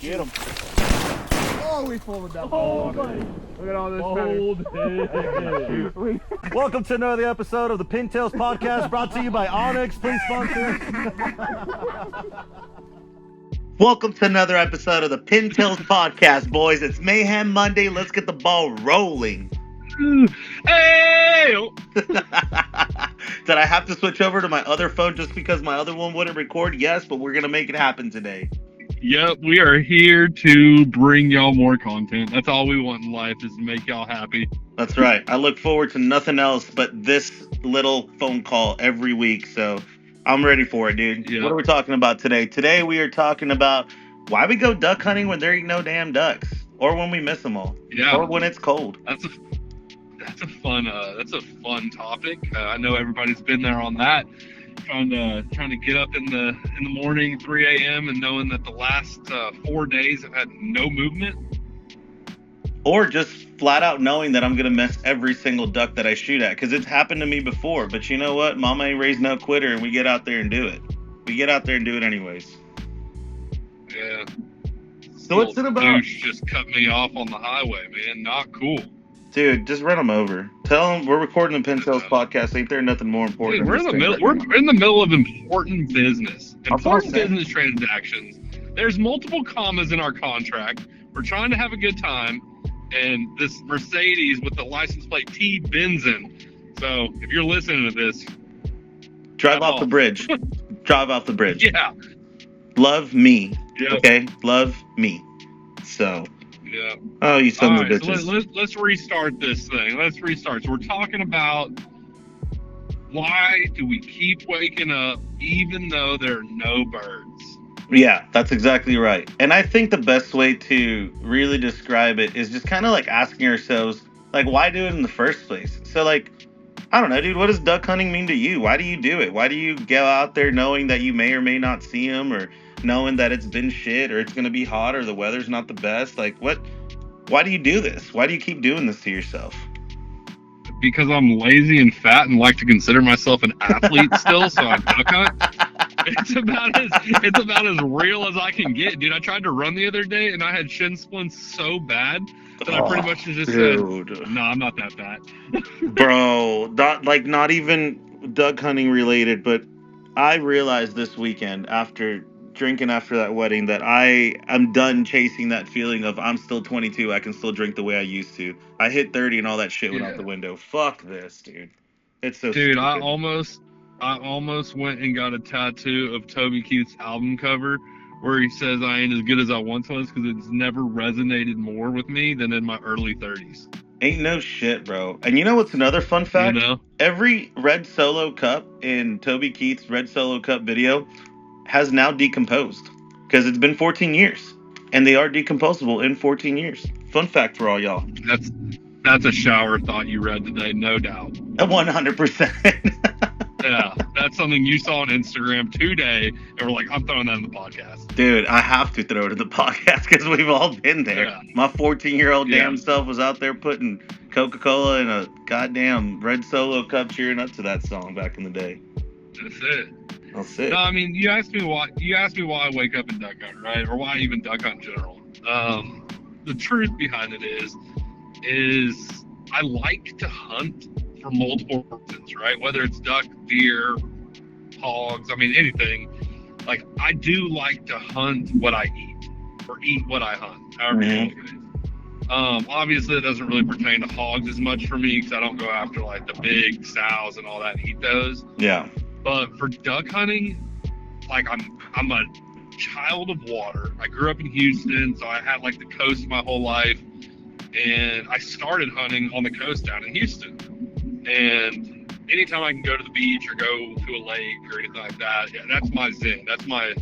Get him. Oh, we folded that ball. Look at all this Welcome to another episode of the Pintails Podcast, brought to you by Onyx. Please sponsor. Welcome to another episode of the Pintails Podcast, boys. It's Mayhem Monday. Let's get the ball rolling. Hey! Did I have to switch over to my other phone just because my other one wouldn't record? Yes, but we're going to make it happen today. Yep, we are here to bring y'all more content. That's all we want in life, is to make y'all happy. That's right. I look forward to nothing else but this little phone call every week, so I'm ready for it, dude. Yep. What are we talking about today? Today we are talking about why we go duck hunting when there ain't no damn ducks, or when we miss them all, Yeah. or when it's cold. That's a fun topic. I know everybody's been there on that. Trying to get up in the morning, 3 a.m. and knowing that the last 4 days have had no movement. Or just flat out knowing that I'm going to miss every single duck that I shoot at. Because it's happened to me before. But you know what? Mama ain't raised no quitter, and we get out there and do it. We get out there and do it anyways. Yeah. So what's it about? Douche just cut me off on the highway, man. Not cool. Dude, just run them over. Tell them we're recording the Pintails Podcast. Ain't there nothing more important? Dude, we're in the middle of important business. Important saying. business transactions. There's multiple commas in our contract. We're trying to have a good time. And this Mercedes with the license plate T Benson. So if you're listening to this, drive off the bridge. Drive off the bridge. Yeah. Love me. Yep. Okay? Love me. So. Yeah. Oh, you son of a So bitches. let's restart this thing. Let's restart. So we're talking about why do we keep waking up even though there are no birds? Yeah, that's exactly right. And I think the best way to really describe it is just kind of like asking ourselves, like, why do it in the first place? So, like, I don't know, dude, what does duck hunting mean to you? Why do you do it? Why do you go out there knowing that you may or may not see them, or knowing that it's been shit, or it's going to be hot, or the weather's not the best? Like, why do you do this? Why do you keep doing this to yourself? Because I'm lazy and fat and like to consider myself an athlete still, so I duck hunt. It's about as real as I can get, dude. I tried to run the other day and I had shin splints so bad that I pretty much just said, "No, I'm not that bad." Bro, not even duck hunting related, but I realized this weekend after drinking after that wedding that I am done chasing that feeling of I'm still 22, I can still drink the way I used to. I hit 30 and all that shit went out the window. Fuck this, dude. It's so dude, stupid. I almost went and got a tattoo of Toby Keith's album cover where he says I ain't as good as I once was, because it's never resonated more with me than in my early 30s. Ain't no shit, bro. And you know what's another fun fact? You know? Every Red Solo Cup in Toby Keith's Red Solo Cup video has now decomposed because it's been 14 years, and they are decomposable in 14 years. Fun fact for all y'all. That's a shower thought you read today, no doubt. 100%. Yeah, that's something you saw on Instagram today, and we're like, I'm throwing that in the podcast. Dude, I have to throw it in the podcast because we've all been there. Yeah. My 14-year-old damn self was out there putting Coca-Cola in a goddamn Red Solo Cup, cheering up to that song back in the day. That's it. That's it. No, I mean, you asked me why I wake up and duck hunt, right? Or why I even duck hunt in general. The truth behind it is I like to hunt for multiple reasons, right? Whether it's duck, deer, hogs, I mean, anything. Like, I do like to hunt what I eat, or eat what I hunt, however you look at it. Obviously, it doesn't really pertain to hogs as much for me, because I don't go after, like, the big sows and all that and eat those. Yeah. But for duck hunting, like, I'm a child of water. I grew up in Houston, so I had, like, the coast my whole life. And I started hunting on the coast down in Houston. And anytime I can go to the beach or go to a lake or anything like that, yeah, that's my zen. That's my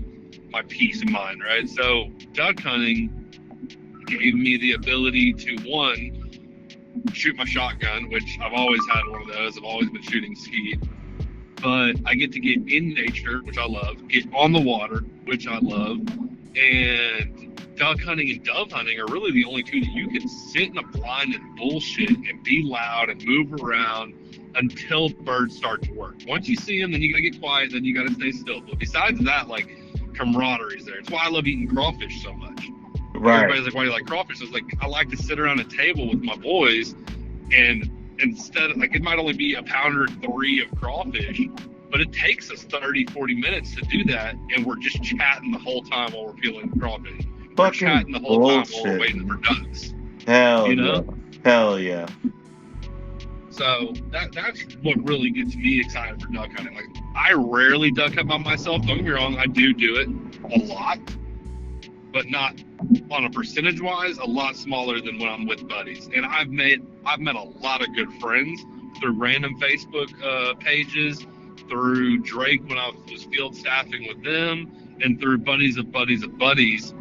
peace of mind, right? So duck hunting gave me the ability to, one, shoot my shotgun, which I've always had one of those. I've always been shooting skeet. But I get to get in nature, which I love, get on the water, which I love, and duck hunting and dove hunting are really the only two that you can sit in a blind and bullshit and be loud and move around until birds start to work. Once you see them, then you gotta get quiet, then you gotta stay still. But besides that, like, camaraderie is there. It's why I love eating crawfish so much. Right. Everybody's like, why do you like crawfish? I was like, I like to sit around a table with my boys, and instead of, like, it might only be a pound or 3 of crawfish, but it takes us 30, 40 minutes to do that, and we're just chatting the whole time while we're peeling crawfish. We're Fucking chatting the whole time while we're bullshit. waiting for ducks. Hell You know? yeah. Hell yeah. So that's what really gets me excited for duck hunting. Like, I rarely duck hunt by myself. Don't get me wrong, I do it a lot, but not on a percentage wise, a lot smaller than when I'm with buddies. And I've met a lot of good friends through random Facebook pages, through Drake when I was field staffing with them, and through buddies of buddies of buddies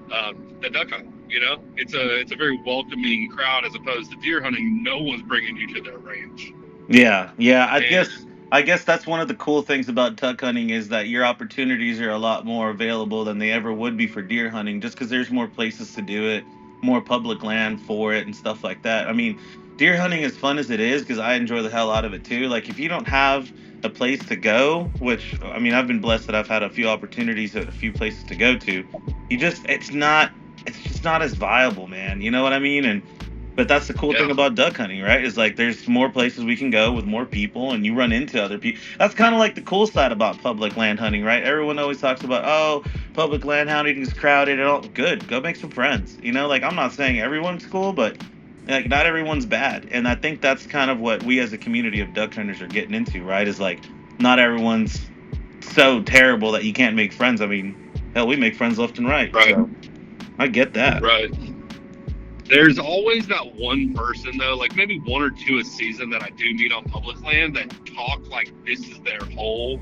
that duck hunt. You know, it's a very welcoming crowd as opposed to deer hunting. No one's bringing you to their range. Yeah. I guess that's one of the cool things about duck hunting is that your opportunities are a lot more available than they ever would be for deer hunting, just because there's more places to do it, more public land for it, and stuff like that. I mean, deer hunting, as fun as it is, because I enjoy the hell out of it too. Like, if you don't have a place to go, which, I mean, I've been blessed that I've had a few opportunities at a few places to go to. It's just not as viable, man. You know what I mean? But that's the cool thing about duck hunting, right? Is like there's more places we can go with more people, and you run into other people. That's kind of like the cool side about public land hunting, right? Everyone always talks about, oh, public land hunting is crowded and all. Good, go make some friends. You know, like, I'm not saying everyone's cool, but like, not everyone's bad. And I think that's kind of what we as a community of duck hunters are getting into, right? Is like, not everyone's so terrible that you can't make friends. I mean, hell, we make friends left and right. Right. So I get that. Right. There's always that one person, though, like maybe 1 or 2 a season that I do meet on public land that talk like this is their hole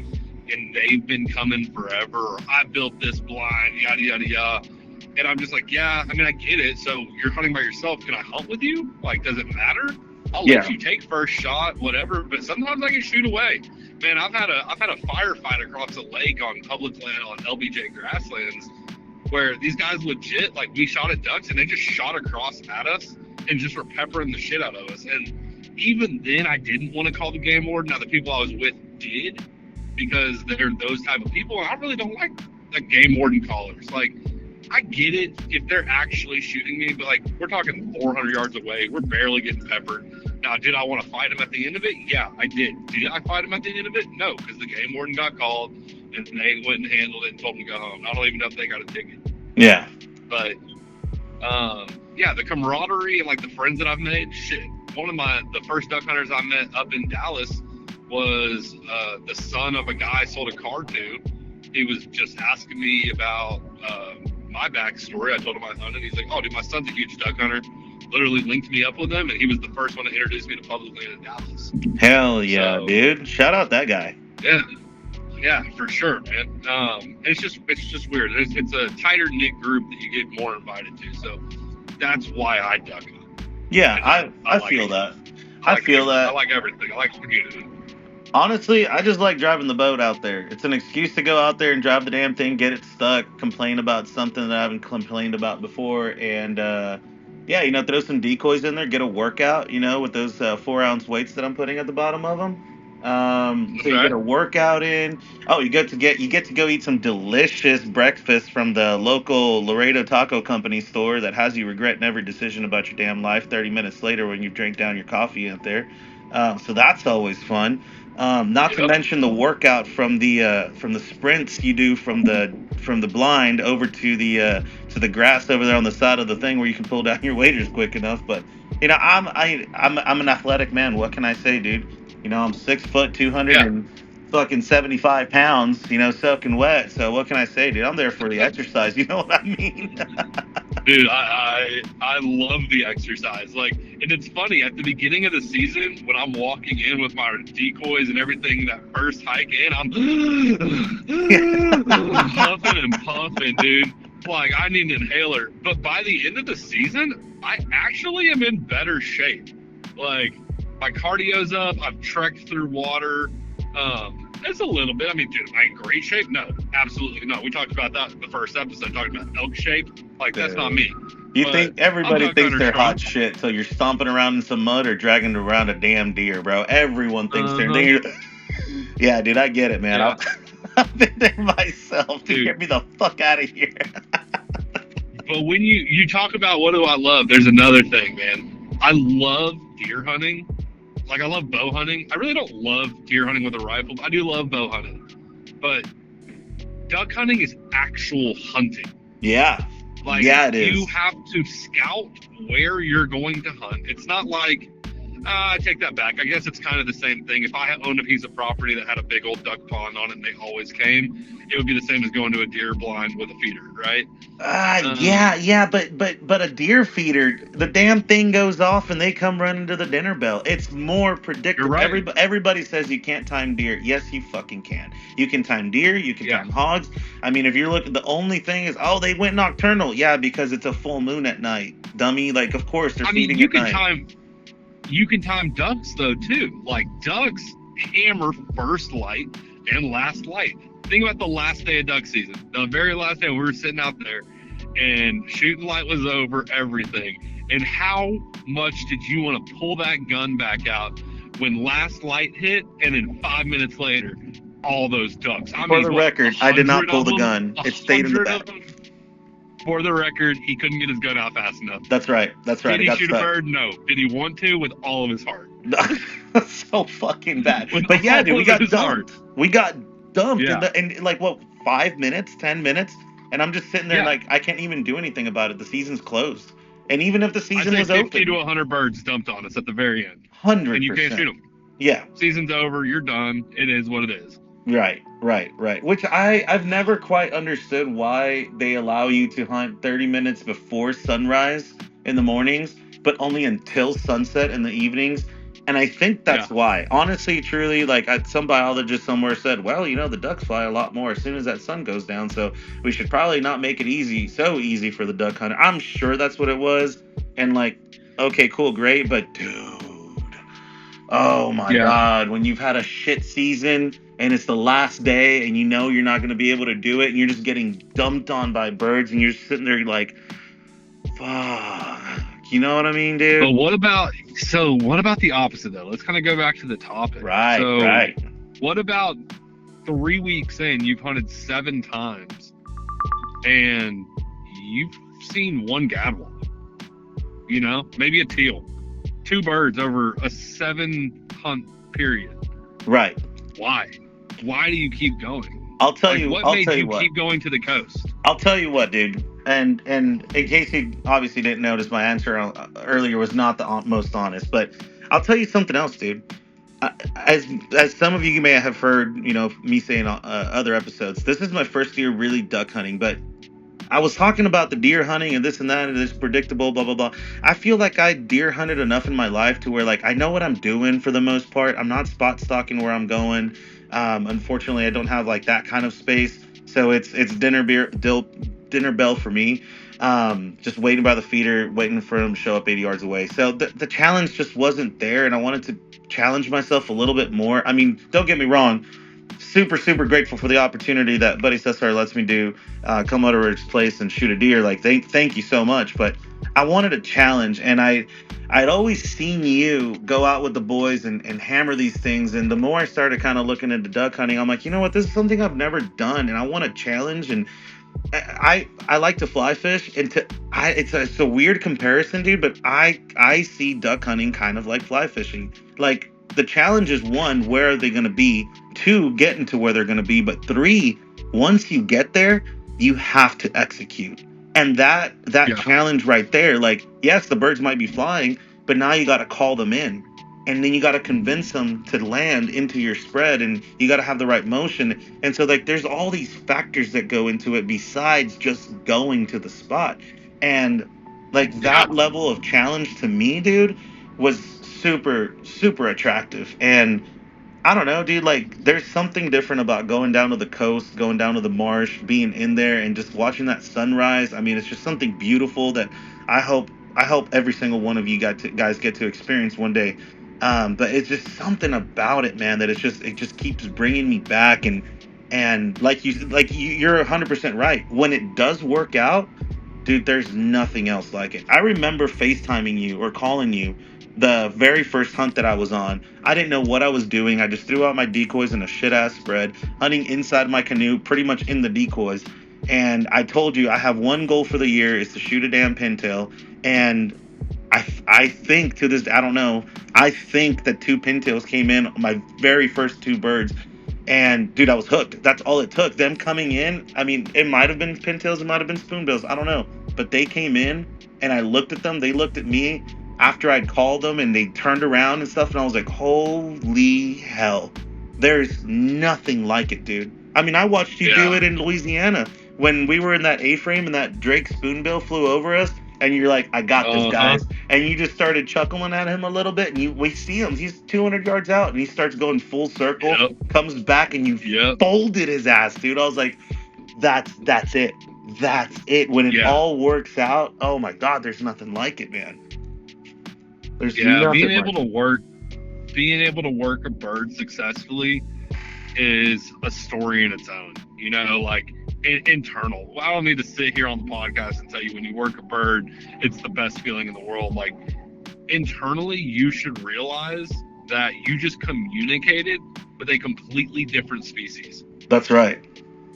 and they've been coming forever, or I built this blind, yada, yada, yada. And I'm just like, yeah, I mean, I get it. So you're hunting by yourself. Can I hunt with you? Like, does it matter? I'll let you take first shot, whatever. But sometimes I can shoot away. Man, I've had a firefight across a lake on public land on LBJ grasslands, where these guys legit, like, we shot at ducks and they just shot across at us and just were peppering the shit out of us. And even then, I didn't want to call the game warden. Now, the people I was with did, because they're those type of people. And I really don't like the game warden callers. Like, I get it if they're actually shooting me, but like, we're talking 400 yards away. We're barely getting peppered. Now, did I want to fight him at the end of it? Yeah, I did. Did I fight him at the end of it? No, because the game warden got called and they went and handled it and told me to go home. I don't even know if they got a ticket. Yeah. But, yeah, the camaraderie and like the friends that I've made, shit. One of the first duck hunters I met up in Dallas was the son of a guy I sold a car to. He was just asking me about my backstory. I told him I hunted. He's like, oh, dude, my son's a huge duck hunter. Literally linked me up with him, and he was the first one to introduce me to public land in Dallas. Hell yeah, so, dude. Shout out that guy. Yeah, for sure, man. It's just weird. It's a tighter knit group that you get more invited to. So that's why I duck hunt. Yeah, I like feel that. I feel that. I like everything. I like the community. Honestly, I just like driving the boat out there. It's an excuse to go out there and drive the damn thing, get it stuck, complain about something that I haven't complained about before, and yeah, you know, throw some decoys in there, get a workout, you know, with those 4-ounce weights that I'm putting at the bottom of them. So you get a workout in. Oh, you get to go eat some delicious breakfast from the local Laredo Taco Company store that has you regretting every decision about your damn life 30 minutes later when you drink down your coffee out there. So that's always fun. Not to mention the workout from the sprints you do from the blind over to the grass over there on the side of the thing where you can pull down your waders quick enough. But you know, I'm an athletic man. What can I say, dude? You know, I'm 6 foot, 200 and fucking 75 pounds. You know, soaking wet. So what can I say, dude? I'm there for the exercise. You know what I mean? Dude, I love the exercise. Like, and it's funny, at the beginning of the season, when I'm walking in with my decoys and everything, that first hike in, I'm huffing and puffing, dude. Like, I need an inhaler. But by the end of the season, I actually am in better shape. Like, my cardio's up. I've trekked through water. It's a little bit. I mean, dude, am I in great shape? No, absolutely not. We talked about that in the first episode, talking about elk shape. Like, that's not me. You think everybody thinks they're hot shit till you're stomping around in some mud or dragging around a damn deer, bro. Everyone thinks they're. Yeah, dude, I get it, man. Yeah. I've been there myself. Dude, get me the fuck out of here. But when you talk about what do I love, there's another thing, man. I love deer hunting. Like I love bow hunting. I really don't love deer hunting with a rifle. I do love bow hunting. But duck hunting is actual hunting. Yeah. Like Yeah, it is. you have to scout where you're going to hunt. It's not like I take that back. I guess it's kind of the same thing. If I owned a piece of property that had a big old duck pond on it and they always came, it would be the same as going to a deer blind with a feeder, right? Yeah, but a deer feeder, the damn thing goes off and they come running to the dinner bell. It's more predictable. You're right. Everybody says you can't time deer. Yes, you fucking can. You can time deer. You can time hogs. I mean, if you're looking, the only thing is, oh, they went nocturnal. Yeah, because it's a full moon at night, dummy. Like, of course they're feeding you at can night. You can time ducks though too. Like ducks hammer first light and last light. Think about the last day of duck season. The very last day we were sitting out there and shooting light was over, everything. And how much did you want to pull that gun back out when last light hit and then 5 minutes later, all those ducks? For the record, I did not pull the gun. It stayed in the back. For the record, he couldn't get his gun out fast enough. That's right. That's right. Did he shoot a bird? No. Did he want to? With all of his heart. So fucking bad. But yeah, dude, we got dumped. We got dumped in like what, 5 minutes, 10 minutes, and I'm just sitting there like I can't even do anything about it. The season's closed, and even if the season was 50 open, 50 to 100 birds dumped on us at the very end. 100%. And you can't shoot them. Yeah. Season's over. You're done. It is what it is. Right. Which I've never quite understood why they allow you to hunt 30 minutes before sunrise in the mornings, but only until sunset in the evenings. And I think that's why. Honestly, truly, like some biologist somewhere said, well, you know, the ducks fly a lot more as soon as that sun goes down, so we should probably not make it so easy for the duck hunter. I'm sure that's what it was. And like, okay, cool, great, but dude, oh my God, when you've had a shit season and it's the last day and you know you're not going to be able to do it and you're just getting dumped on by birds and you're sitting there like, fuck. You know what I mean, dude? But what about the opposite, though? Let's kind of go back to the topic. Right. What about 3 weeks in, you've hunted 7 times and you've seen one gadwall? You know, maybe a teal. 2 birds over a 7-hunt period. Right. Why? Why do you keep going? I'll tell you. What made you keep going to the coast? I'll tell you what, dude. And in case you obviously didn't notice, my answer earlier was not the most honest. But I'll tell you something else, dude. As some of you may have heard, you know, me saying other episodes, this is my first year really duck hunting. But I was talking about the deer hunting and this and that, and it's predictable, blah, blah, blah. I feel like I deer hunted enough in my life to where, like, I know what I'm doing for the most part. I'm not spot stalking where I'm going. Unfortunately, I don't have, like, that kind of space. So it's dinner bell for me. Just waiting by the feeder, waiting for him to show up 80 yards away. So the challenge just wasn't there, and I wanted to challenge myself a little bit more. I mean, don't get me wrong. Super, super grateful for the opportunity that Buddy Cesar lets me do. Come out of his place and shoot a deer. Like, thank you so much. But I wanted a challenge, and I'd always seen you go out with the boys and hammer these things. And the more I started kind of looking into duck hunting, I'm like, you know what? This is something I've never done, and I want a challenge. And I like to fly fish, and it's a weird comparison, dude. But I see duck hunting kind of like fly fishing. Like, the challenge is 1, where are they going to be? 2, getting to where they're going to be. But 3, once you get there, you have to execute. And that challenge right there, like, yes, the birds might be flying, but now you got to call them in. And then you got to convince them to land into your spread, and you got to have the right motion. And so, like, there's all these factors that go into it besides just going to the spot. And, like, that level of challenge to me, dude, was super, super attractive. And I don't know, dude, like, there's something different about going down to the coast, going down to the marsh, being in there and just watching that sunrise. I mean, it's just something beautiful that I hope every single one of you guys get to experience one day. But it's just something about it, man, that it just keeps bringing me back. And like you're 100% right. When it does work out, dude, there's nothing else like it. I remember FaceTiming you or calling you the very first hunt that I was on. I didn't know what I was doing. I just threw out my decoys in a shit-ass spread, hunting inside my canoe, pretty much in the decoys. And I told you I have one goal for the year is to shoot a damn pintail. And I think to this, I don't know. I think that 2 pintails came in on my very first 2 birds. And dude, I was hooked. That's all it took. Them coming in. I mean, it might have been pintails, it might have been spoonbills. I don't know. But they came in, and I looked at them. They looked at me after I'd called them, and they turned around and stuff. And I was like, holy hell, there's nothing like it, dude. I mean, I watched you do it in Louisiana when we were in that A-frame and that Drake spoonbill flew over us. And you're like, I got this, guys. And you just started chuckling at him a little bit. And we see him. He's 200 yards out. And he starts going full circle. Comes back and you folded his ass, dude. I was like, that's it. That's it. When it all works out, oh, my God, there's nothing like it, man. There's nothing being able to work a bird successfully is a story in its own. You know, like, internal. I don't need to sit here on the podcast and tell you when you work a bird, it's the best feeling in the world. Like, internally, you should realize that you just communicated with a completely different species. That's right.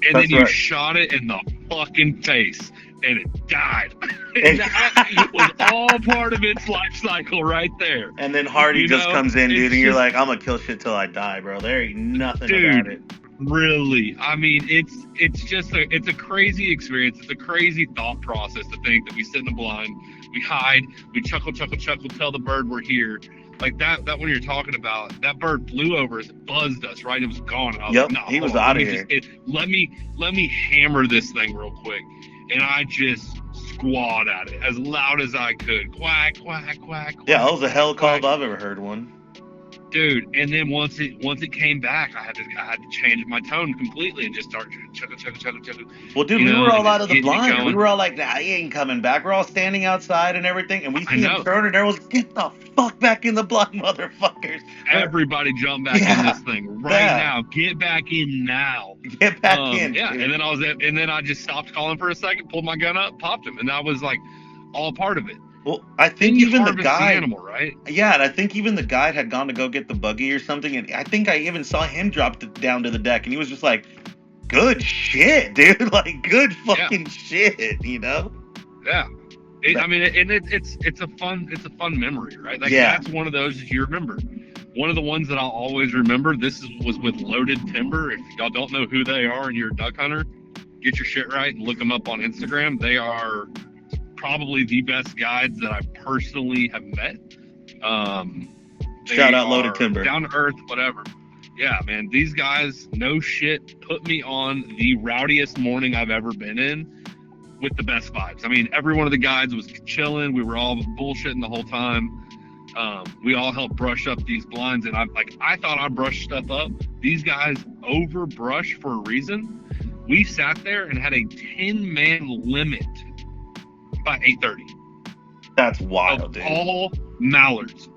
And then you shot it in the fucking face, and it died. And it was all part of its life cycle right there. And then Hardy just comes in, dude, and you're like, I'm gonna kill shit till I die, bro. There ain't nothing about it. Really, I mean, it's just a crazy experience. It's a crazy thought process to think that we sit in the blind, we hide, we chuckle, tell the bird we're here. Like that one you're talking about, that bird flew over us, buzzed us, right? It was gone. And I was like, no, he was out of here. Let me hammer this thing real quick. And I just squawed at it as loud as I could. Quack, quack, quack. Yeah, that was a hell call if I've ever heard one. Dude, and then once it came back, I had to change my tone completely and just start chuckle. Well, dude, we were all out of the blind. We were all like, nah, he ain't coming back. We're all standing outside and everything, and we see him turn, and there was, get the fuck back in the blind, motherfuckers. Everybody jump back in this thing now. Get back in now. Get back in. Yeah, dude. And then I just stopped calling for a second, pulled my gun up, popped him, and that was like all part of it. Well, I think even the guide, animal, right? Yeah, and I think even the guide had gone to go get the buggy or something, and I think I even saw him drop it down to the deck, and he was just like, "Good shit, dude! Like, good fucking shit," you know? Yeah. It's a fun memory, right? Like, that's one of those that you remember. One of the ones that I'll always remember. Was with Loaded Timber. If y'all don't know who they are and you're a duck hunter, get your shit right and look them up on Instagram. They are probably the best guides that I personally have met. Shout out Loaded Timber. Down to earth, whatever. Yeah, man, these guys, no shit, put me on the rowdiest morning I've ever been in with the best vibes. I mean, every one of the guides was chilling. We were all bullshitting the whole time. We all helped brush up these blinds, and I thought I brushed stuff up. These guys over brush for a reason. We sat there and had a 10-man limit by 8:30. That's wild, dude. All mallards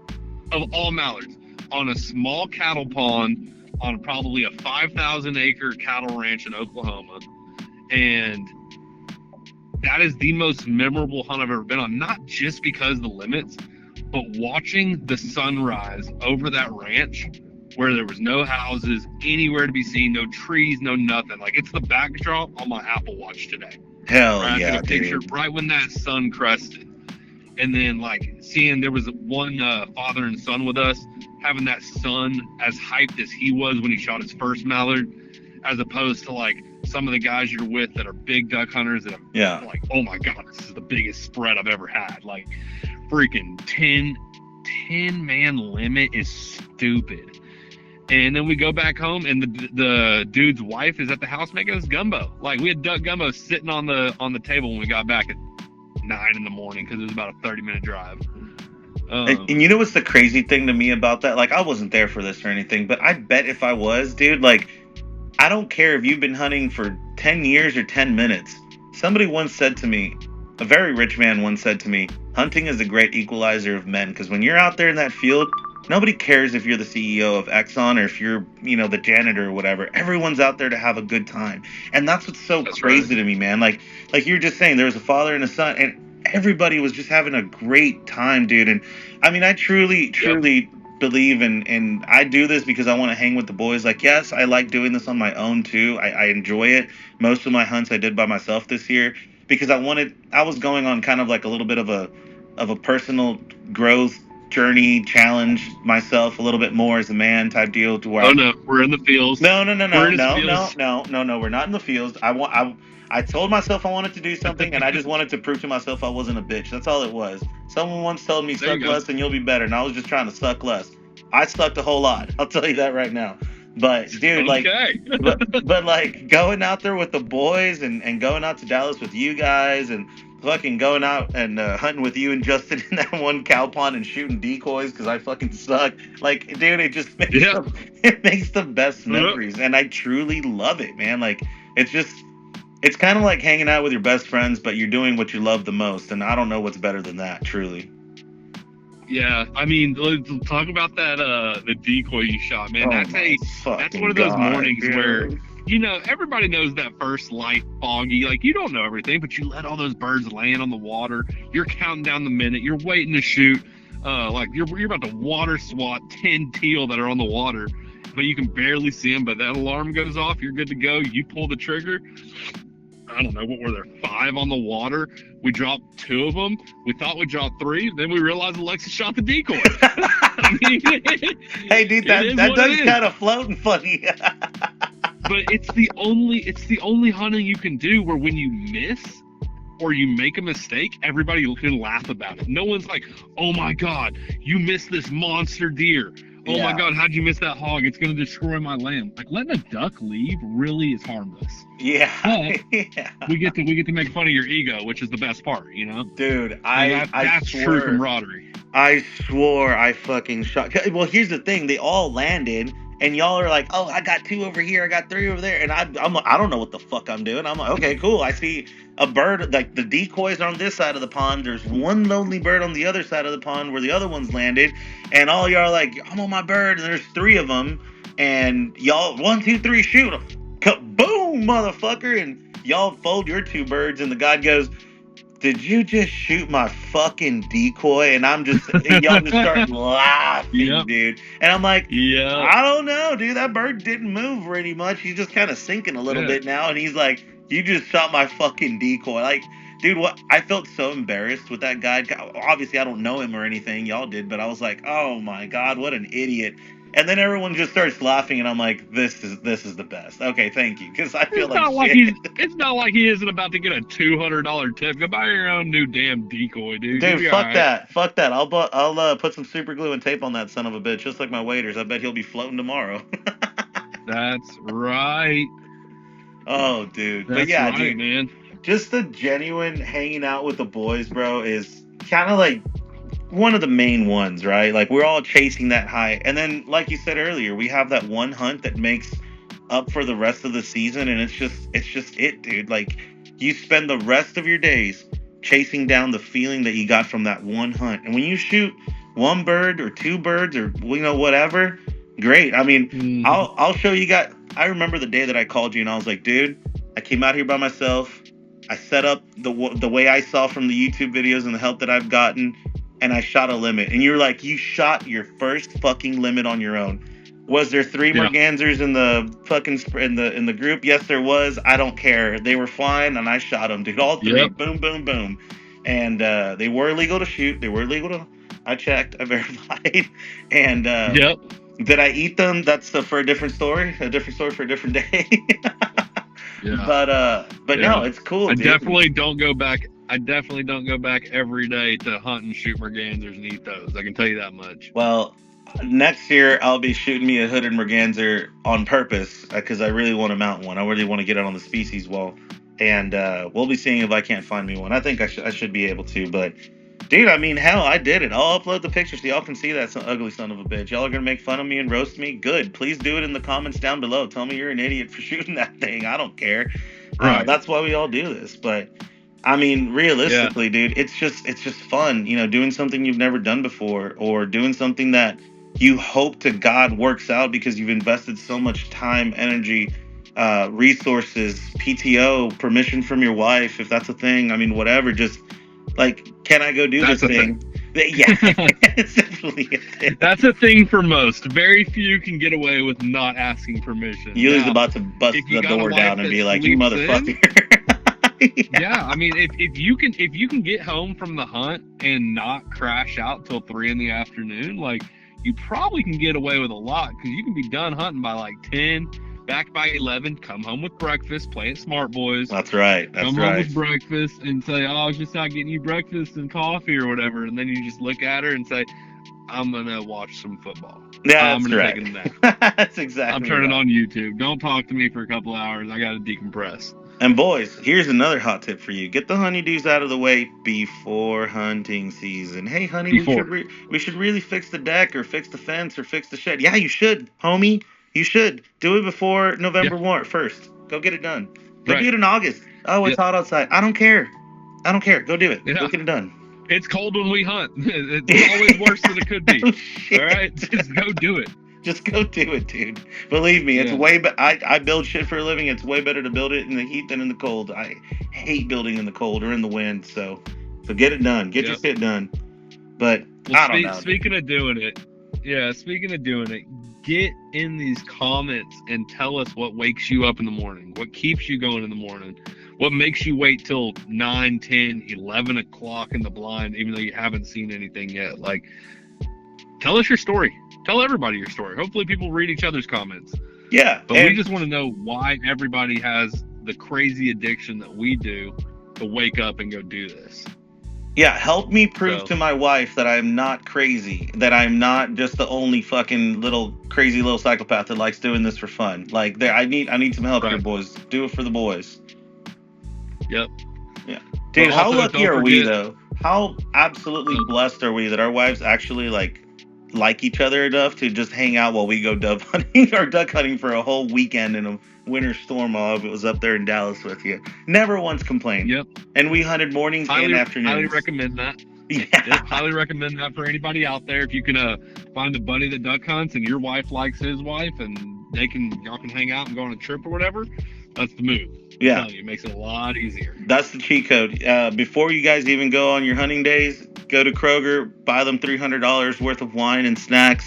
on a small cattle pond on probably a 5,000 acre cattle ranch in Oklahoma. And that is the most memorable hunt I've ever been on, not just because of the limits, but watching the sunrise over that ranch where there was no houses anywhere to be seen, no trees, no nothing. Like, it's the backdrop on my Apple Watch today. Hell right? yeah, I took a picture right when that sun crested. And then, like, seeing there was one father and son with us, having that son as hyped as he was when he shot his first mallard, as opposed to, like, some of the guys you're with that are big duck hunters that are like, oh my God, this is the biggest spread I've ever had. Like, freaking 10-man limit is stupid. And then we go back home, and the dude's wife is at the house making us gumbo. Like, we had duck gumbo sitting on the table when we got back at 9 in the morning because it was about a 30-minute drive. And you know what's the crazy thing to me about that? Like, I wasn't there for this or anything, but I bet if I was, dude, like, I don't care if you've been hunting for 10 years or 10 minutes. Somebody once said to me, a very rich man once said to me, hunting is a great equalizer of men, because when you're out there in that field, nobody cares if you're the CEO of Exxon or if you're, the janitor or whatever. Everyone's out there to have a good time. And that's what's so crazy to me, man. Like you were just saying, there was a father and a son, and everybody was just having a great time, dude. And I mean, I truly believe and I do this because I want to hang with the boys. Like, yes, I like doing this on my own too. I enjoy it. Most of my hunts I did by myself this year because I was going on kind of like a little bit of a personal growth journey, challenge myself a little bit more as a man type deal to where Oh no, we're in the fields. no, We're in his fields. we're not in the fields. I told myself I wanted to do something, and I just wanted to prove to myself I wasn't a bitch. That's all it was. Someone once told me, There you suck go. less and you'll be better, and I was just trying to suck less. I sucked a whole lot. I'll tell you that right now. But, dude, Okay. but like, going out there with the boys and going out to Dallas with you guys and fucking going out and hunting with you and Justin in that one cow pond and shooting decoys because I fucking suck. Like, dude, it just makes Yeah. it makes the best memories, and I truly love it, man. Like, it's kind of like hanging out with your best friends, but you're doing what you love the most, and I don't know what's better than that, truly. Yeah, I mean, let's talk about that the decoy you shot, man. Oh That's my that's one of those fucking mornings God, where dude. everybody knows that first light foggy. Like, you don't know everything, but you let all those birds land on the water. You're counting down the minute. You're waiting to shoot. Like you're about to water swat 10 teal that are on the water, but you can barely see them. But that alarm goes off. You're good to go. You pull the trigger. I don't know, what were there, 5 on the water? We dropped 2 of them. We thought we dropped 3. Then we realized Alexa shot the decoy. I mean, Hey, dude, that does kind of float and funny. But it's the only hunting you can do where when you miss or you make a mistake, everybody can laugh about it. No one's like, oh my God, you missed this monster deer. Oh my God, how'd you miss that hog? It's going to destroy my lamb. Like, letting a duck leave really is harmless. Yeah. But Yeah. we get to make fun of your ego, which is the best part, Dude, that's true camaraderie. I swore I fucking shot. Well, here's the thing: they all landed, and y'all are like, "Oh, I got 2 over here, I got 3 over there," and I don't know what the fuck I'm doing. I'm like, okay, cool. I see a bird. Like, the decoys are on this side of the pond. There's one lonely bird on the other side of the pond where the other ones landed, and all y'all are like, "I'm on my bird," and there's 3 of them, and y'all 1, 2, 3, shoot 'em. Kaboom, motherfucker! And y'all fold your 2 birds, and the guy goes, did you just shoot my fucking decoy? And y'all just start laughing, dude. And I'm like, I don't know, dude. That bird didn't move very much. He's just kind of sinking a little bit now. And he's like, you just shot my fucking decoy. Like, dude, what? I felt so embarrassed with that guy. Obviously, I don't know him or anything. Y'all did. But I was like, oh my God, what an idiot. And then everyone just starts laughing, and I'm like, "This is the best." Okay, thank you, because I feel it's not like he isn't about to get a $200 tip. Go buy your own new damn decoy, dude. Dude, fuck that. I'll put some super glue and tape on that son of a bitch, just like my waders. I bet he'll be floating tomorrow. That's right. Oh, dude. That's but yeah, right, dude, man. just the genuine hanging out with the boys, bro, is kind of like one of the main ones, right? Like, we're all chasing that high, and then, like you said earlier, we have that one hunt that makes up for the rest of the season, and it's just it, dude. Like, you spend the rest of your days chasing down the feeling that you got from that one hunt, and when you shoot 1 bird or 2 birds or whatever, great. I mean, I'll show you guys. I remember the day that I called you, and I was like, dude, I came out here by myself. I set up the way I saw from the YouTube videos and the help that I've gotten, and I shot a limit. And you're like, you shot your first fucking limit on your own. Was there 3 mergansers in the fucking in the group? Yes, there was. I don't care. They were flying, and I shot them, dude. All 3. Yep. Boom, boom, boom. And they were legal to shoot. They were legal to. I checked. I verified. And yep. Did I eat them? That's for a different story. A different story for a different day. Yeah. But no, it's cool. I dude. definitely don't go back every day to hunt and shoot mergansers and eat those. I can tell you that much. Well, next year I'll be shooting me a hooded merganser on purpose because I really want to mount one. I really want to get out on the species wall, and we'll be seeing if I can't find me one. I think I should be able to, but dude, I mean, hell, I did it. I'll upload the picture so y'all can see that ugly son of a bitch. Y'all are gonna make fun of me and roast me. Good. Please do it in the comments down below. Tell me you're an idiot for shooting that thing. I don't care. Right. That's why we all do this. But I mean, realistically, dude, it's just fun, doing something you've never done before, or doing something that you hope to God works out because you've invested so much time, energy, resources, PTO, permission from your wife, if that's a thing. I mean, whatever. Just like, can I go do this thing? Yeah, it's definitely a thing. That's a thing for most. Very few can get away with not asking permission. Yuli's Now, about to bust if you the got a door wife down and that be like, "You sleeps in, motherfucker." yeah, I mean, if you can get home from the hunt and not crash out till 3 in the afternoon, like, you probably can get away with a lot, because you can be done hunting by like 10, back by 11, come home with breakfast, play at Smart Boys, That's right. That's come home right. with breakfast and say, "Oh, I was just not getting you breakfast and coffee or whatever," and then you just look at her and say, "I'm gonna watch some football. Yeah, I'm that's gonna right. take a nap. That's exactly. I'm turning right. on YouTube. Don't talk to me for a couple hours. I gotta decompress." And boys, here's another hot tip for you: get the honeydews out of the way before hunting season. Hey, honey, Before. we should really fix the deck or fix the fence or fix the shed. Yeah, you should, homie. You should do it before Yeah. November 1st. Go get it done. Go Right. do it in August. Oh, it's Yep. hot outside. I don't care. Go do it. Yeah. Go get it done. It's cold when we hunt. It's always worse than it could be. Oh, shit. All right, just go do it. Just go do it, dude. Believe me, it's Yeah. way better. I build shit for a living. It's way better to build it in the heat than in the cold. I hate building in the cold or in the wind. So get it done. Get your Yep. shit done. But Well, I don't know. speaking of doing it, get in these comments and tell us what wakes you up in the morning, what keeps you going in the morning, what makes you wait till 9, 10, 11 o'clock in the blind, even though you haven't seen anything yet. Like, tell us your story. Tell everybody your story. Hopefully people read each other's comments. Yeah. But and we just want to know why everybody has the crazy addiction that we do to wake up and go do this. yeah, help me prove So- to my wife that I'm not crazy, that I'm not just the only fucking crazy little psychopath that likes doing this for fun. Like, I need some help here, Right. boys. Do it for the boys. Yep. Yeah. Dude, But how also, lucky don't are we forget- though? How absolutely blessed are we that our wives actually like each other enough to just hang out while we go dove hunting or duck hunting for a whole weekend in a winter storm while I was up there in Dallas with you. Never once complained. Yep. And we hunted mornings and afternoons. Highly recommend that. Yeah. Yep, highly recommend that for anybody out there. If you can find a buddy that duck hunts and your wife likes his wife and y'all can hang out and go on a trip or whatever, that's the move. I'm Yeah. telling you, it makes it a lot easier. That's the cheat code. Before you guys even go on your hunting days, go to Kroger, buy them $300 worth of wine and snacks.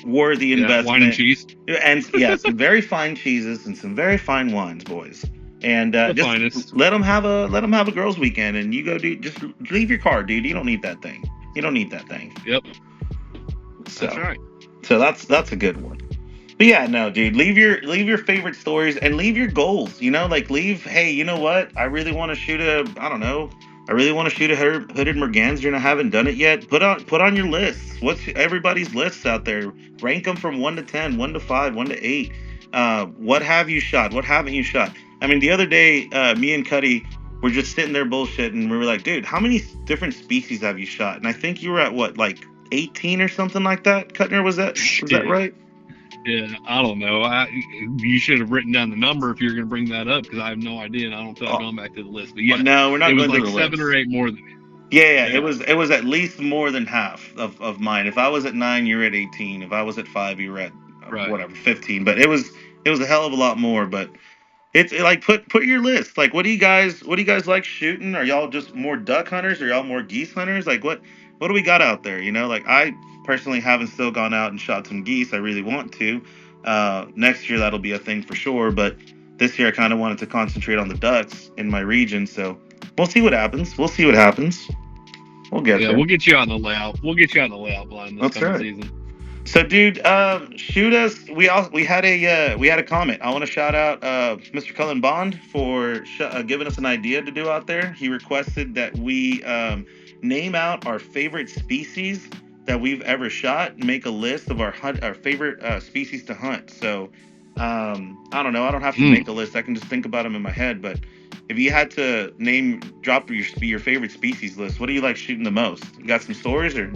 Worthy investment. Wine and cheese. And yeah, some very fine cheeses and some very fine wines, boys. And The just finest. let them have a girls' weekend, and you go do. Just leave your car, dude. You don't need that thing. Yep. So, That's right. So that's a good one. But yeah, no, dude, leave your favorite stories and leave your goals. You know, like hey, you know what? I really want to shoot a hooded merganser and I haven't done it yet. Put on your lists. What's everybody's lists out there? Rank them from 1 to 10, 1 to 5, 1 to 8. What have you shot? What haven't you shot? I mean, the other day, me and Cuddy were just sitting there bullshitting, and we were like, dude, how many different species have you shot? And I think you were at what, like 18 or something like that? Cutner, was that right? Yeah, I don't know. You should have written down the number if you were going to bring that up, because I have no idea, and I don't feel like going back to the list. But yeah, no, we're not it was going like to the 7 list. or 8 more than me. Yeah, it was at least more than half of mine. If I was at 9, you were at 18. If I was at 5, you were at whatever 15. But it was a hell of a lot more. But it's like put your list. Like, what do you guys like shooting? Are y'all just more duck hunters? Are y'all more geese hunters? Like, what do we got out there? You know, like I personally haven't still gone out and shot some geese. I really want to. Next year that'll be a thing for sure. But this year I kind of wanted to concentrate on the ducks in my region. So we'll see what happens. We'll get there. We'll get you on the layout. We'll get you on the layout blind this coming season. So, dude, shoot us. We had a comment. I want to shout out Mr. Cullen Bond for giving us an idea to do out there. He requested that we name out our favorite species that we've ever shot and make a list of our favorite species to hunt. So, I don't know. I don't have to make a list. I can just think about them in my head. But if you had to drop your favorite species list, what do you like shooting the most? You got some stories or?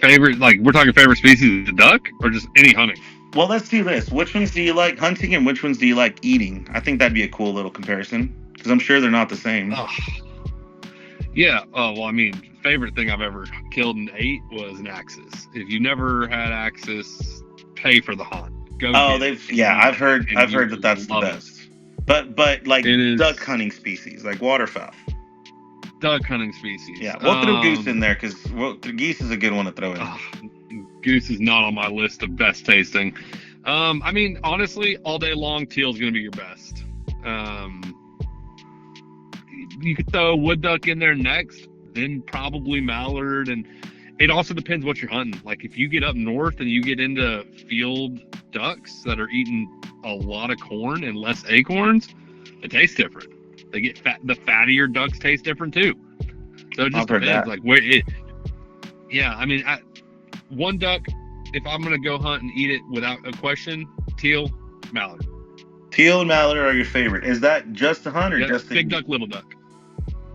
Favorite, like we're talking favorite species of duck or just any hunting? Well, let's do this. Which ones do you like hunting and which ones do you like eating? I think that'd be a cool little comparison because I'm sure they're not the same. Oh. Yeah. Well, I mean, favorite thing I've ever killed and ate was an axis. If you never had axis, pay for the hunt. Go. Oh, I've heard that that's the best. But like duck hunting species, like waterfowl. duck hunting species. Yeah, we'll throw goose in there because geese is a good one to throw in. Goose is not on my list of best tasting. I mean, honestly, all day long, teal's going to be your best. You could throw wood duck in there next, then probably mallard, and it also depends what you're hunting. Like if you get up north and you get into field ducks that are eating a lot of corn and less acorns, it tastes different. They get fat. The fattier ducks taste different too. So it just depends. Like where it. Yeah, I mean, one duck. If I'm gonna go hunt and eat it without a question, teal, mallard. Teal and mallard are your favorite. Is that just to hunt or just big duck, little duck?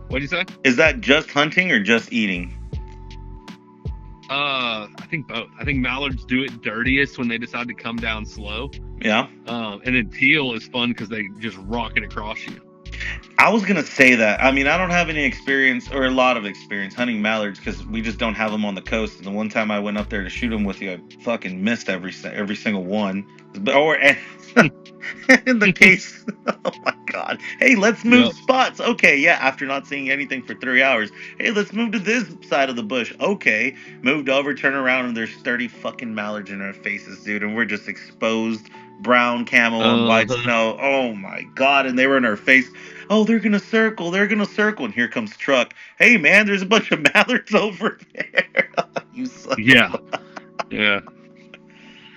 What'd you say? Is that just hunting or just eating? I think both. I think mallards do it dirtiest when they decide to come down slow. Yeah. And then teal is fun because they just rocket across you. I was gonna say that. I mean, I don't have any experience or a lot of experience hunting mallards because we just don't have them on the coast. And the one time I went up there to shoot them with you, I fucking missed every single one. Or in the case, oh my god, hey, let's move spots. Okay, yeah. After not seeing anything for 3 hours, hey, let's move to this side of the bush. Okay, moved over, turn around, and there's 30 fucking mallards in our faces, dude, and we're just exposed. Brown camel and white snow. Oh my god! And they were in our face. Oh, they're gonna circle. And here comes truck. Hey man, there's a bunch of mallards over there. You suck. Yeah.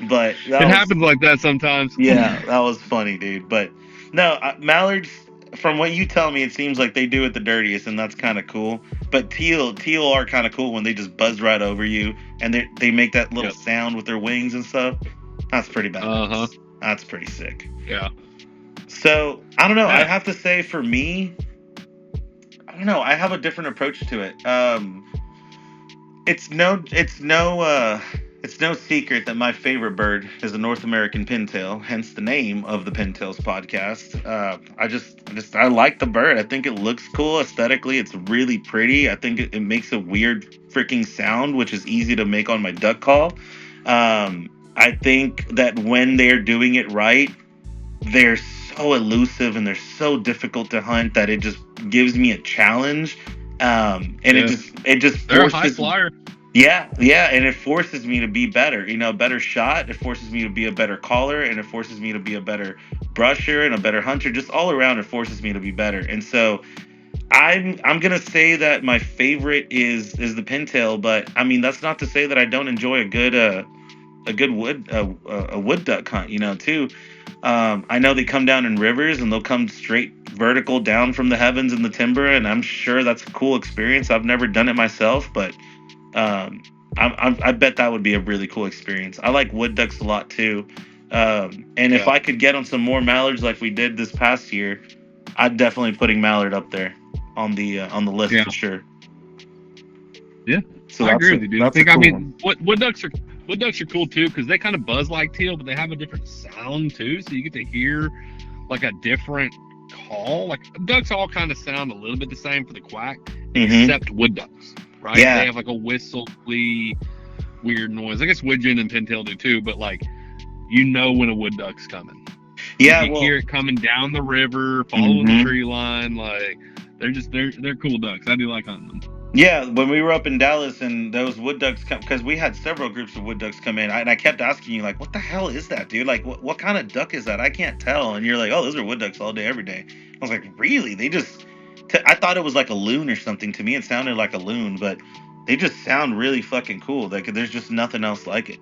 But it happens like that sometimes. Yeah, that was funny, dude. But no, mallards. From what you tell me, it seems like they do it the dirtiest, and that's kind of cool. But teal are kind of cool when they just buzz right over you, and they make that little sound with their wings and stuff. That's pretty bad. That's pretty sick. Yeah. So, I don't know. I have to say, for me, I don't know. I have a different approach to it. It's no secret that my favorite bird is a North American pintail, hence the name of the Pintails podcast. I like the bird. I think it looks cool aesthetically. It's really pretty. I think it makes a weird freaking sound, which is easy to make on my duck call. I think that when they're doing it right, they're so elusive and they're so difficult to hunt that it just gives me a challenge. It just they're forces, a high flyer. Yeah, and it forces me to be better. You know, a better shot. It forces me to be a better caller, and it forces me to be a better brusher and a better hunter. Just all around, it forces me to be better. And so, I'm gonna say that my favorite is the pintail. But I mean, that's not to say that I don't enjoy a good wood duck hunt, you know, too. I know they come down in rivers and they'll come straight vertical down from the heavens in the timber, and I'm sure that's a cool experience. I've never done it myself, but I bet that would be a really cool experience. I like wood ducks a lot too, and if I could get on some more mallards like we did this past year, I'd definitely putting mallard up there on the list for sure. Yeah, so I agree with you, dude. I mean, wood ducks are cool too because they kind of buzz like teal, but they have a different sound too. So you get to hear like a different call. Like ducks all kind of sound a little bit the same for the quack, except wood ducks, right? Yeah. They have like a whistly weird noise. I guess widgeon and pintail do too, but like you know when a wood duck's coming. Yeah, you can hear it coming down the river, following the tree line. Like they're cool ducks. I do like hunting them. Yeah, when we were up in Dallas and those wood ducks come, because we had several groups of wood ducks come in, and I kept asking you, like, what the hell is that, dude? Like, what kind of duck is that? I can't tell. And you're like, oh, those are wood ducks all day, every day. I was like, really? I thought it was like a loon or something. To me, it sounded like a loon, but they just sound really fucking cool. Like, there's just nothing else like it.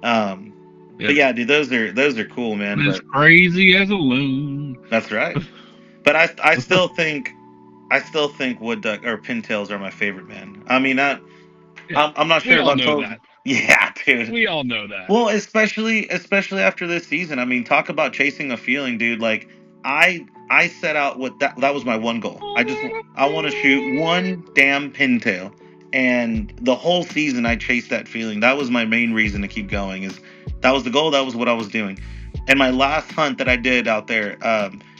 But yeah, dude, those are cool, man. As crazy as a loon. That's right. But I still think wood duck or pintails are my favorite, man. I mean, I'm not sure about that. Yeah, dude. We all know that. Well, especially after this season. I mean, talk about chasing a feeling, dude. Like I set out with that was my one goal. I want to shoot one damn pintail, and the whole season I chased that feeling. That was my main reason to keep going. That was the goal. That was what I was doing. And my last hunt that I did out there,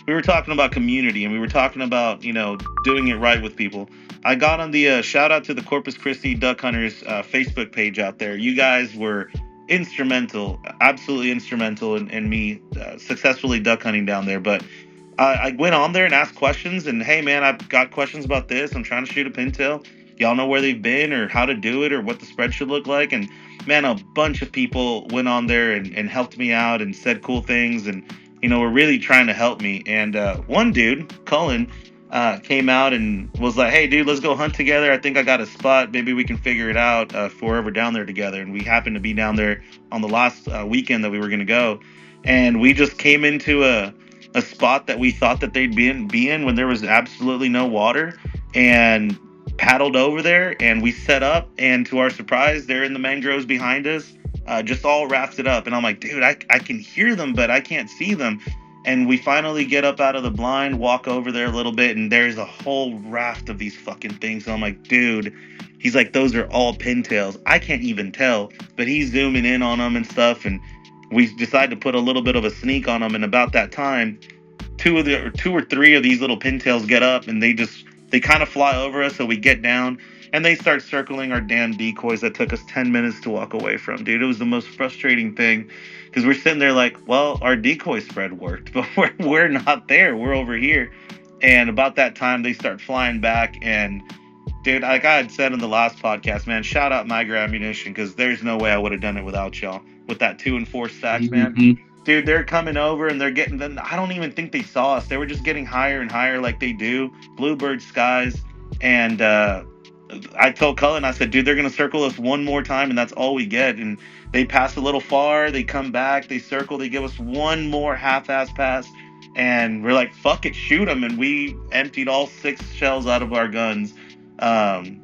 we were talking about community and we were talking about, you know, doing it right with people. I got on the shout out to the Corpus Christi Duck Hunters Facebook page out there. You guys were instrumental, absolutely instrumental in me successfully duck hunting down there. But I went on there and asked questions, and hey, man, I've got questions about this. I'm trying to shoot a pintail. Y'all know where they've been or how to do it or what the spread should look like. And man, a bunch of people went on there and helped me out and said cool things, and were really trying to help me. And one dude, Cullen, came out and was like, "Hey, dude, let's go hunt together. I think I got a spot. Maybe we can figure it out if we're ever down there together." And we happened to be down there on the last weekend that we were going to go, and we just came into a spot that we thought that they'd be in when there was absolutely no water, and paddled over there, and we set up, and to our surprise, they're in the mangroves behind us, just all rafted up. And I'm like, dude, I can hear them, but I can't see them. And we finally get up out of the blind, walk over there a little bit, and there's a whole raft of these fucking things. And I'm like, dude, he's like, those are all pintails. I can't even tell, but he's zooming in on them and stuff, and we decided to put a little bit of a sneak on them. And about that time, two or three of these little pintails get up, and they kind of fly over us. So we get down, and they start circling our damn decoys that took us 10 minutes to walk away from. Dude, it was the most frustrating thing, because we're sitting there like, well, our decoy spread worked, but we're not there. We're over here. And about that time, they start flying back. And dude, like I had said in the last podcast, man, shout out Niagara Ammunition, because there's no way I would have done it without y'all with that 2 and 4 stacks, man. Dude, they're coming over, and they're getting them. I don't even think they saw us. They were just getting higher and higher like they do. Bluebird skies. And I told Cullen, I said, dude, they're going to circle us one more time, and that's all we get. And they pass a little far. They come back. They circle. They give us one more half-ass pass. And we're like, fuck it, shoot them. And we emptied all 6 shells out of our guns. And,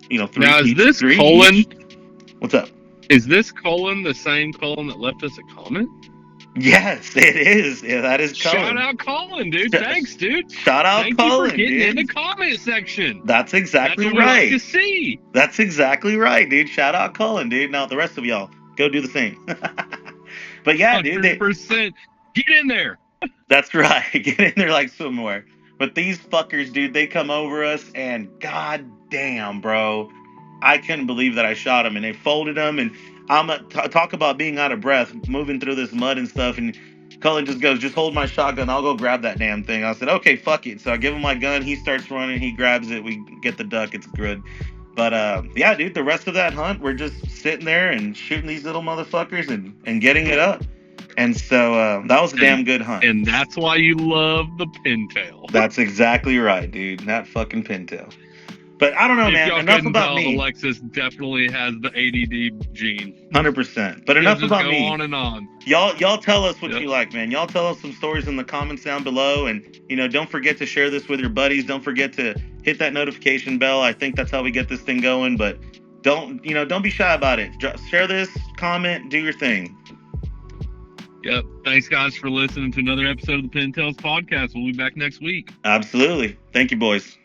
3 now, is each, this 3 Cullen? each. What's up? Is this Cullen the same Cullen that left us a comment? Yes, it is. Yeah, that is Cullen. Shout out Cullen, dude. Thanks, dude. Shout out Thank Cullen, you for getting dude. in the comment section. That's exactly That's what right. we like to see. That's exactly right, dude. Shout out Cullen, dude. Now the rest of y'all, go do the same. But yeah, 100%. dude. Get in there. That's right. Get in there like swimwear. But these fuckers, dude, they come over us, and god damn, bro, I couldn't believe that I shot them, and they folded them, and I'm talk about being out of breath, moving through this mud and stuff, and Cullen just goes, just hold my shotgun, I'll go grab that damn thing. I said, okay, fuck it. So I give him my gun, he starts running, he grabs it, we get the duck, it's good. But yeah, dude, the rest of that hunt, we're just sitting there and shooting these little motherfuckers and getting it up. And so that was a damn good hunt. And that's why you love the pintail. That's exactly right, dude. That fucking pintail. But I don't know, man. Enough about me. Alexis definitely has the ADD gene. 100%. But enough about me. Go on and on. Y'all tell us what you like, man. Y'all tell us some stories in the comments down below, and don't forget to share this with your buddies. Don't forget to hit that notification bell. I think that's how we get this thing going. But don't be shy about it. Share this, comment, do your thing. Yep. Thanks, guys, for listening to another episode of the Pintails podcast. We'll be back next week. Absolutely. Thank you, boys.